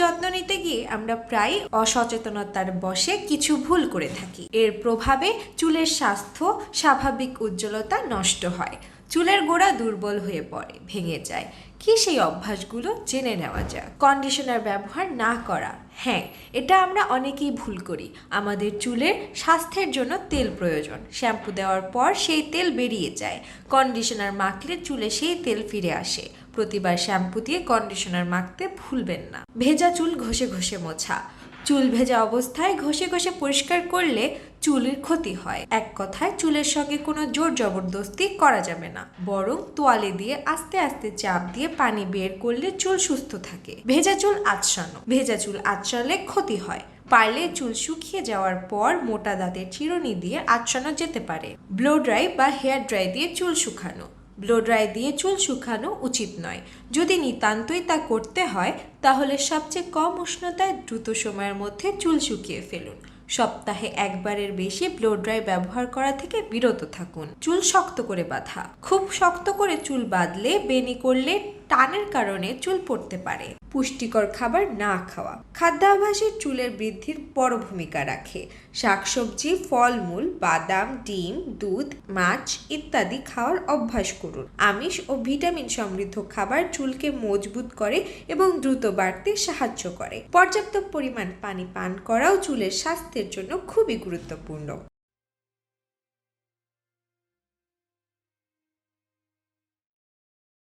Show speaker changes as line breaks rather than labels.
যত্ন নিতে গিয়ে আমরা প্রায় অসচেতনতার বশে কিছু ভুল করে থাকি। এর প্রভাবে চুলের স্বাস্থ্য, স্বাভাবিক উজ্জ্বলতা নষ্ট হয়, চুলের গোড়া দুর্বল হয়ে পড়ে, ভেঙে যায়। কি সেই অভ্যাসগুলো জেনে নেওয়া যাক। কন্ডিশনার ব্যবহার না করা। হ্যাঁ, এটা আমরা অনেকেই ভুল করি। আমাদের চুলের স্বাস্থ্যের জন্য তেল প্রয়োজন। শ্যাম্পু দেওয়ার পর সেই তেল বেরিয়ে যায়। কন্ডিশনার মাখলে চুলে সেই তেল ফিরে আসে। প্রতিবার শ্যাম্পু দিয়ে কন্ডিশনার মাখতে ভুলবেন না। ভেজা চুল ঘষে ঘষে মোছা। চুল ভেজা অবস্থায় ঘষে ঘষে পরিষ্কার করলে চুলের ক্ষতি হয়। এক কথায় চুলের সঙ্গে কোনো জোর জবরদস্তি করা যাবে না, বরং তোয়ালে দিয়ে আস্তে আস্তে চাপ দিয়ে পানি বের করলে চুল সুস্থ থাকে। ভেজা চুল আঁচড়ানো। ভেজা চুল আঁচড়ালে ক্ষতি হয়। পারলে চুল শুকিয়ে যাওয়ার পর মোটা দাঁতের চিরুনি দিয়ে আঁচড়ানো যেতে পারে। ব্লো ড্রাই বা হেয়ার ড্রাই দিয়ে চুল শুকানো। ব্লো ড্রাই দিয়ে চুল শুকানো উচিত নয়। যদি নিতান্তই তা করতে হয় তাহলে সবচেয়ে কম উষ্ণতায় দ্রুত সময়ের মধ্যে চুল শুকিয়ে ফেলুন। সপ্তাহে একবারের বেশি ব্লো ড্রাই ব্যবহার করা থেকে বিরত থাকুন। চুল শক্ত করে বাঁধা। খুব শক্ত করে চুল বাঁধলে বেনি করলে টানের কারণে চুল পড়তে পারে। পুষ্টিকর খাবার না খাওয়া। খাদ্যাভ্যাসে চুলের বৃদ্ধির বড় ভূমিকা রাখে। শাকসবজি, ফলমূল, বাদাম, ডিম, দুধ, মাছ ইত্যাদি খাওয়ার অভ্যাস করুন। আমিষ ও ভিটামিন সমৃদ্ধ খাবার চুলকে মজবুত করে এবং দ্রুত বাড়তে সাহায্য করে। পর্যাপ্ত পরিমাণ পানি পান করাও চুলের স্বাস্থ্যের জন্য খুবই গুরুত্বপূর্ণ।